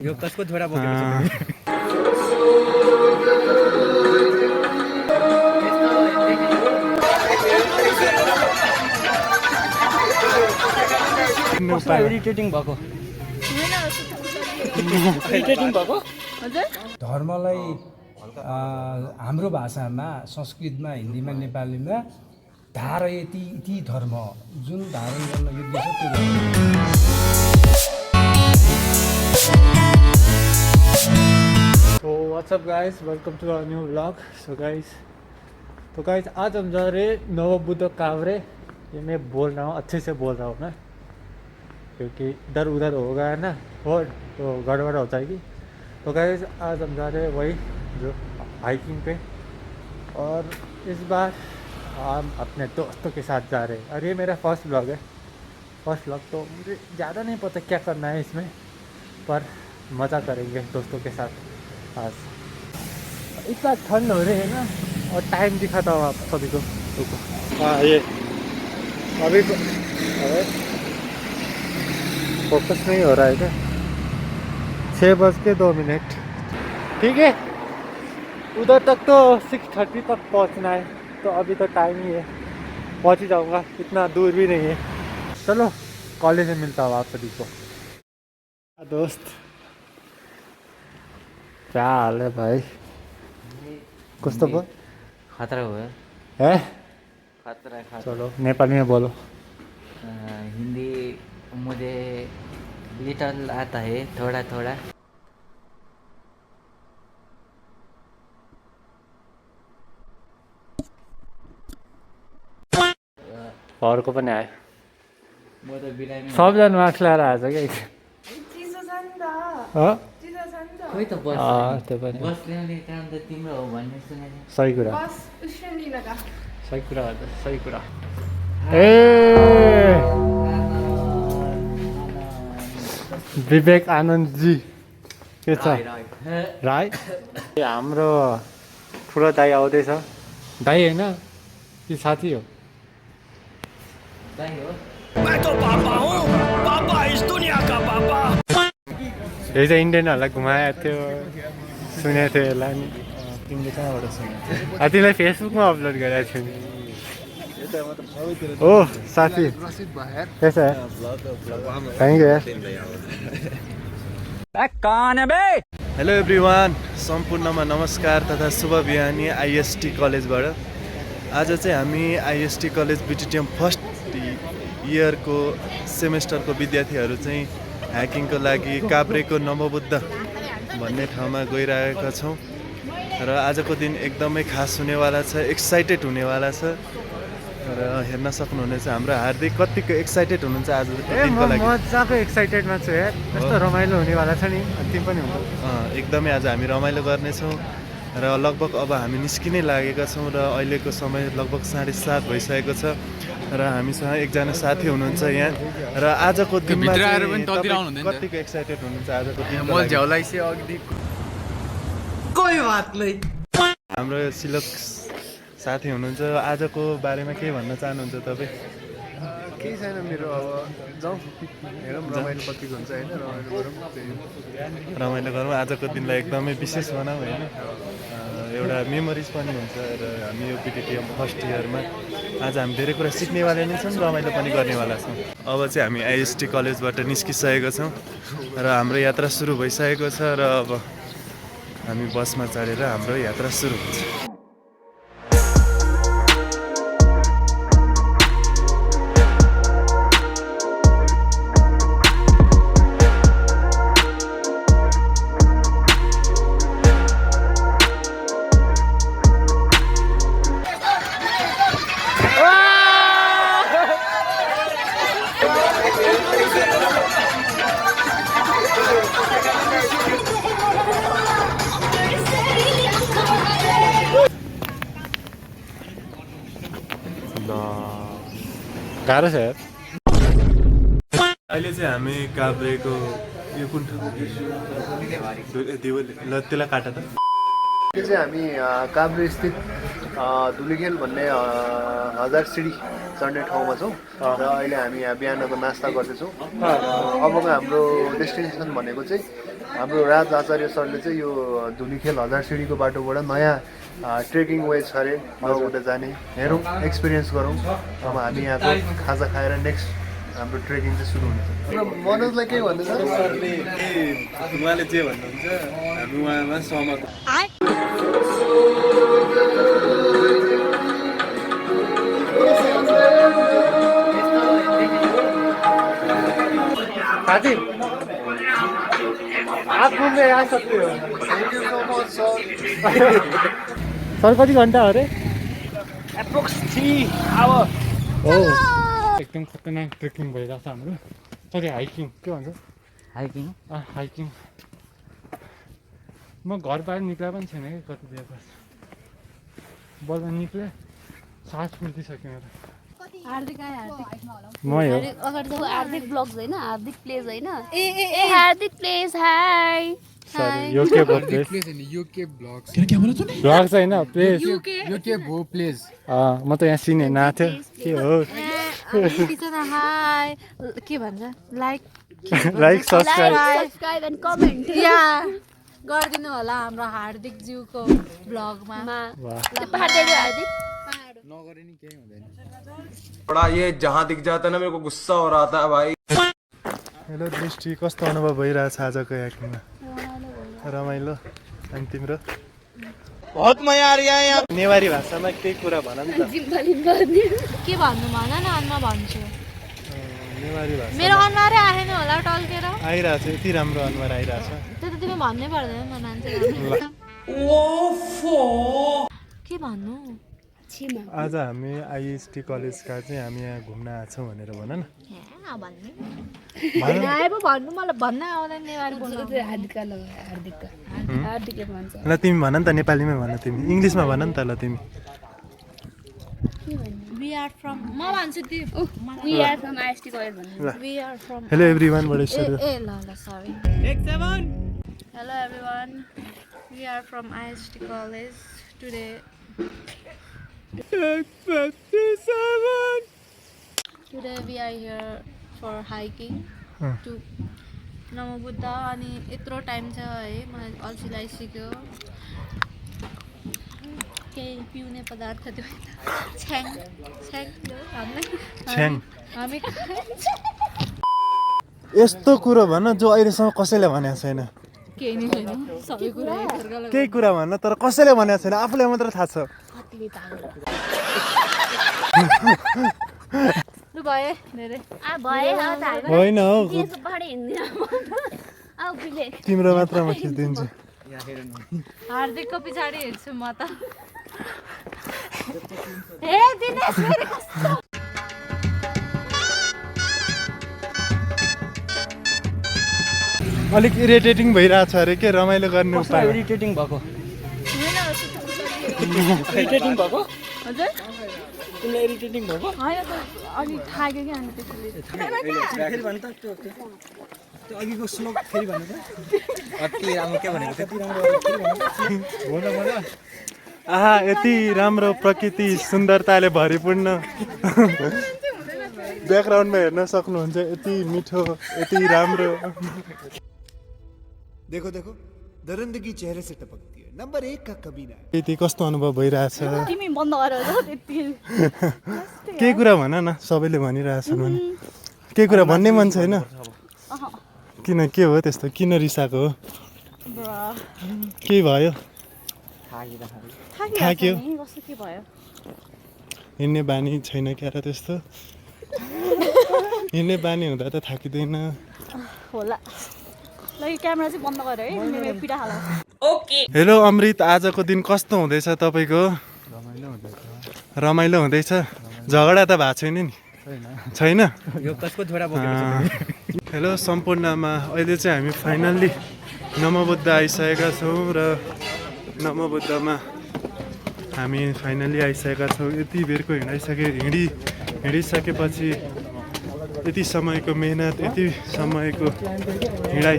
यो कसको छोरा बोकेको छ तिमी? कस्तो इरिटेटिङ भएको? इरिटेटिङ भएको? हजुर धर्मलाई हाम्रो भाषामा संस्कृतमा हिन्दीमा नेपालीमा धारयति इति धर्म जुन धारण गर्न योग्य छ त्यो तो what's up guys, welcome to our new vlog. So guys आज हम जा रहे नवबुद्ध कावरे। ये मैं बोल रहा हूँ, अच्छे से बोल रहा हूँ मैं, क्योंकि इधर उधर होगा है ना और तो गड़बड़ हो जाएगी। तो गाइस आज हम जा रहे हैं वही जो हाइकिंग पे, और इस बार हम अपने दोस्तों के साथ जा रहे हैं। और ये मेरा फर्स्ट व्लॉग है। फर्स्ट व्लॉग तो मुझे ज़्यादा नहीं पता क्या करना है इसमें, पर मज़ा करेंगे दोस्तों के साथ। आज इतना ठंड हो रही है ना, और टाइम दिखाता हूँ आप सभी को। हाँ ये अभी फोकस नहीं हो रहा है क्या? 6:02। ठीक है, उधर तक तो 6:30 तक पहुँचना है, तो अभी तो टाइम ही है, पहुँच ही जाऊँगा, इतना दूर भी नहीं है। चलो कॉलेज में मिलता हूँ आप सभी को। दोस्त क्या हाल है भाई? कुछ तो बोल। खतरा हुआ है खतरा चलो नेपाली में बोलो। हिंदी मुझे लिटिल आता है, थोड़ा थोड़ा। और को पनि आयो। म त बिरामी सबजना मास्क लगाएर आएछ क्या। खोइ त बस त्यो पनि बस ल्याउने काम त तिम्रो हो भन्ने सुनेको। सही कुरा, सही कुरा हो त, सही कुरा। ए विवेक आनन्दजी के छ? राई हाम्रो ठुलो दाई आउँदैछ। दाई होइन कि साथी हो? दाइ हो। मैं तो पापा हूँ, पापा इस दुनिया का पापा। यो चाहिँ इन्डियनहरूलाई घुमाएको थियो, सुनेको थियो यसलाई नि। तिमीले कहाँबाट सुन्यौ? तिमीलाई फेसबुकमा अपलोड गरेको थियो नि। ओ साथी कैसा है? थैंक यू यार। हेलो एभ्रिवान, सम्पूर्णमा नमस्कार तथा शुभ बिहानी आइएसटी कलेजबाट। आज चाहिँ हामी आइएसटी कलेज बिटिटिएम फर्स्ट इयरको सेमेस्टरको विद्यार्थीहरू चाहिँ ह्याकिङको लागि काभ्रेको नवबुद्ध भन्ने ठाउँमा गइरहेका छौँ। र आजको दिन एकदमै खास हुनेवाला छ, एक्साइटेड हुनेवाला छ। र हेर्न सक्नुहुनेछ हाम्रो हार्दिक कतिको एक्साइटेड हुनुहुन्छ आजको दिनको लागि। मजाको एक्साइटेडमा छु यार, कस्तो रमाइलो हुनेवाला छ नि। तिमी पनि हुन्छ? एकदमै आज हामी रमाइलो गर्नेछौँ र लगभग अब हामी निस्किनै लागेका छौँ र अहिलेको समय लगभग 7:30 भइसकेको छ र हामीसँग एकजना साथी हुनुहुन्छ यहाँ। र आजको दिनमा कतिको एक्साइटेड हुनुहुन्छ आजको दिनको लागि? कोही बात नहीं। हाम्रो सिलक साथी हुनुहुन्छ, आजको बारेमा के भन्न चाहनुहुन्छ तपाईँ? केही छैन मेरो, अब जाउँ हेरौँ रमाइलो कतिको हुन्छ होइन, रमाइलो गरौँ। रमाइलो गरौँ, आजको दिनलाई एकदमै विशेष बनाऊँ होइन, एउटा मेमोरिज पनि हुन्छ। र हामी यो बिटिटिएम फर्स्ट इयरमा आज हामी धेरै कुरा सिक्नेवाला नै छौँ, रमाइलो पनि गर्नेवाला छौँ। अब चाहिँ हामी आइएसटी कलेजबाट निस्किसकेको छौँ र हाम्रो यात्रा सुरु भइसकेको छ र अब हामी बसमा चढेर हाम्रो यात्रा सुरु हुन्छ। गाह्रो छ यार। अहिले चाहिँ हामी काभ्रेको यो कुन ठाउँ? देवली ल, त्यसलाई काटा त। यो चाहिँ हामी काभ्रे स्थित धुलिखेल भन्ने 1000 सिडी चढ्ने ठाउँमा छौँ र अहिले हामी यहाँ बिहानको नास्ता गर्दैछौँ। अबको हाम्रो डेस्टिनेसन भनेको चाहिँ हाम्रो राज आचार्य सरले चाहिँ यो धुलीखेल हजार सिँढीको बाटोबाट नयाँ ट्रेकिङ वे छ अरे नवबुद्ध जाने। हेरौँ, एक्सपिरियन्स गरौँ। अब हामी यहाँको खाजा खाएर नेक्स्ट हाम्रो ट्रेकिङ चाहिँ सुरु हुनेछ। मनोजलाई के भन्नु छ? उहाँले जे भन्नुहुन्छ हामी उहाँमा सहमत। साथी आप घूमने आ सकते हो। Thank you so much sir. Sir कति घन्टा अरे? Approx 3 hour. हो एकदम खतरनाक ट्रेकिङ भइरहेको छ हाम्रो। सरी हाइकिङ के भन्छ? Hiking hiking. म घर बाहिर निक्ला पनि छैन कि कति बेर बल्ल निक्लेँ, सास फुल्दिसक्यो मेरो। हार्दिक आयो हार्दिक म हो अगाडि जाऊ हार्दिक ब्लग्स होइन हार्दिक प्लेज होइन ए हार्दिक प्लेज हाई सरी यो के भयो प्लेस? UK blogs. ब्लग छैन प्लेस। यूके भो प्लेज। म त यहाँ सिने नाथ्यो के हो? हाई के भन्छ like like subscribe subscribe and comment या गरिदिनु होला हाम्रो हार्दिक ज्यूको ब्लगमा। पहाड देख्यो हार्दिक बड़ा ये जहाँ दिख जाता है ना मेरे को गुस्सा हो रहा था भाई। हेलो दृष्टि, कस्तो अनुभव भइरहेछ आजको याकिङमा? रमाइलो। अनि तिम्रो? बहुत मजा आ रहा है यहाँ। नेवारी भाषामा केही कुरा भन नि त। के भन्नु भन न अनि म भन्छु। नेवारी भाषा मेरो अनुहारै आएन होला टल्केर। आइरहेछ, यति राम्रो अनुहार आइरहेछ। त्यो त तिमी भन्नै पर्दैन म मान्छे। के भन्नु? आज हामी आइएसटी कलेजका चाहिँ हामी यहाँ घुम्न आएको छौँ भनेर भन न। भन्नु भन्नु मलाई भन्न आउँदैन नेवारी बोल्नु। ल तिमी भन नि त, नेपालीमै भन, तिमी इङ्ग्लिसमा भन नि त। ल तिमी वी आर फ्रम म भन्छु ती we are from IST college भन्नु we are from hello everyone बडे ए ल sorry hello everyone we are from IST college today Today we are here for hiking to Namobuddha. अनि यत्रो टाइम छ है मलाई अल्छी लागिसक्यो। केही पिउने पदार्थ त्यो छ्याङ छ्याङ छ्याङ। हामी यस्तो कुरो भन जो अहिलेसम्म कसैले भनेको छैन। केही नै छैन सबै कुरा केही कुरा भन्न तर कसैले भनेको छैन, आफूलाई मात्र थाहा छ। लु भए धेरै भयो होइन हौ, पहाड हिँड्दिन अब बिले तिम्रो मात्र म खिचिदिन्छु। हार्दिकको पछाडि हिँड्छु म त। अलिक इरिटेटिङ भइरहेछ अरे के रमाइलो गर्ने उपाय? इरिटेटिङ भएको। इरिटेटिङ भएको? हजुर तिमीलाई इरिटेटिङ भएको? होइन त अलि थाक्यो कि अनि त्यसले फेरि भन त त्यो अघिको श्लोक फेरि भन्नु त। अति राम्रो के भनेको त्यति राम्रो आहा, यति राम्रो प्रकृति सुन्दरताले भरिपूर्ण ब्याकग्राउन्डमा हेर्न सक्नुहुन्छ। यति मिठो, यति राम्रो। देखो देखो दरिंदगी चेहरे से टपकती है, नंबर 1 का कमीना है। यति कस्तो अनुभव भइरहेछ? तिमी बन्द गरेर त्यति केही कुरा भन न, सबैले भनिरहेछन् भने। केही कुरा भन्ने मन छैन? किन, के हो त्यस्तो? किन रिसाएको हो? के भयो? थाक्यो? कस्तो के भयो? हिँड्ने बानी छैन क्यार त्यस्तो? हिँड्ने बानी हुँदा त थाकिँदैन होला। ल यो क्यामेरा चाहिँ बन्द गर है, मेरो पिडा हाल। हेलो अमृत, आजको दिन कस्तो हुँदैछ तपाईँको? रमाइलो हुँदैछ? झगडा त भएको छैन नि? छैन? हेलो सम्पूर्णमा, अहिले चाहिँ हामी फाइनल्ली नमोबुद्ध आइसकेका छौँ र नमोबुद्धमा हामी फाइनल्ली आइसकेका छौँ। यति बेरको हिँडिसकेपछि यति समयको मेहनत, यति समयको हिँडाइ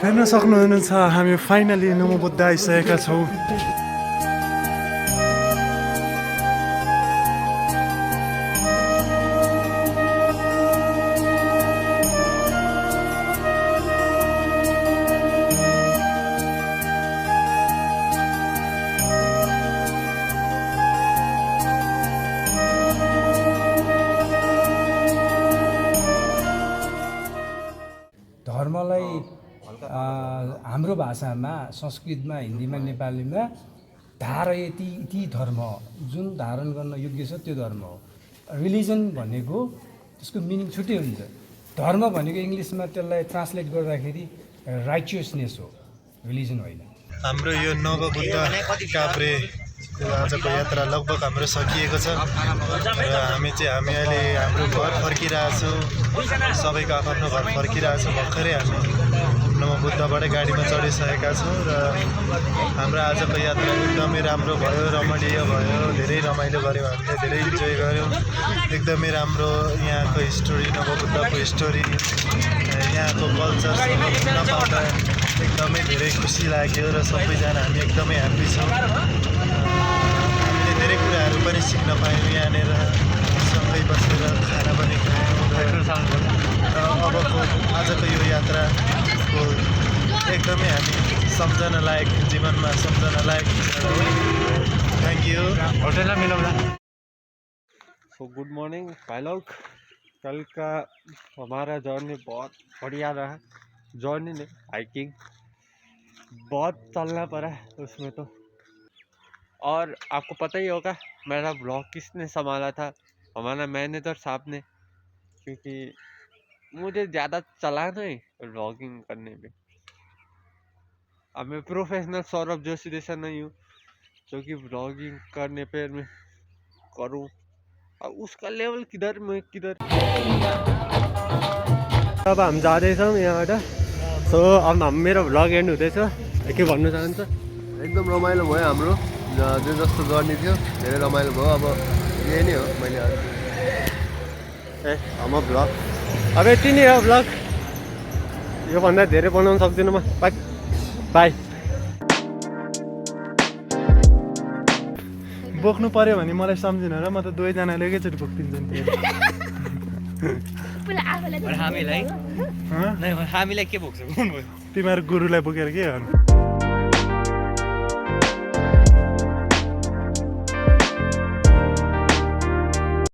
हेर्न सक्नुहुन्छ। हामी फाइनली नमोबुद्ध आइसकेका छौँ। हाम्रो भाषामा संस्कृतमा हिन्दीमा नेपालीमा धारयति इति धर्म जुन धारण गर्न योग्य छ त्यो धर्म हो। रिलिजन भनेको त्यसको मिनिङ छुट्टै हुन्छ। धर्म भनेको इङ्ग्लिसमा त्यसलाई ट्रान्सलेट गर्दाखेरि राइचियसनेस हो, रिलिजन होइन। हाम्रो यो नवबुद्ध काभ्रे आजको यात्रा लगभग हाम्रो सकिएको छ र हामी अहिले हाम्रो घर फर्किरहेछौँ। सबैको आफ्नो घर फर्किरहेछौँ। भर्खरै हामी नवबुद्धबाटै गाडीमा चढिसकेका छौँ र हाम्रो आजको यात्रा एकदमै राम्रो भयो, रमणीय भयो, धेरै रमाइलो गऱ्यौँ, हामीले धेरै इन्जोय गऱ्यौँ। एकदमै राम्रो यहाँको हिस्टोरी, नवबुद्धको हिस्टोरी, यहाँको कल्चर सुन्न पाउँदा एकदमै धेरै खुसी लाग्यो र सबैजना हामी एकदमै ह्याप्पी छौँ। हामीले धेरै कुराहरू पनि सिक्न पायौँ यहाँनिर, सँगै बसेर खाना पनि खायौँ र अबको आजको यो यात्राको एकदमै हामी सम्झना लायक, जीवनमा सम्झना लायक। Thank you. होटल मिलाउँदा। सो गुड मॉर्निंग भाई लोग, कल का हमारा जर्नी बहुत बढ़िया रहा। जर्नी नहीं, हाइकिंग बहुत चलना पड़ा उसमें तो। और आपको पता ही होगा मेरा ब्लॉग किसने संभाला था, हमारा मैनेजर साहब ने, क्योंकि मुझे ज़्यादा चला नहीं ब्लॉगिंग करने में। अब मैं प्रोफेशनल सौरभ जोशी जैसा नहीं हूँ जो कि ब्लॉगिंग करने पे मैं करूँ, अब उसका लेवल किधर मैं किधर। अब हम जाँदैछौँ यहाँबाट। सो अब मेरो भ्लग एन्ड हुँदैछ। के भन्न चाहन्छ? एकदम रमाइलो भयो हाम्रो जे जस्तो जर्नी थियो, धेरै रमाइलो भयो। अब यही नै हो मैले हाम्रो भ्लग अब यति नै हो। भ्लग योभन्दा धेरै बनाउन सक्दिनँ म। By by. बोक्नु पर्यो भने मलाई सम्झिन र, म त दुवैजनाले एकैचोटि बोकिदिन्छु नि। हामीलाई के बोक्छ? तिमीहरू गुरुलाई बोकेर के गर्नु?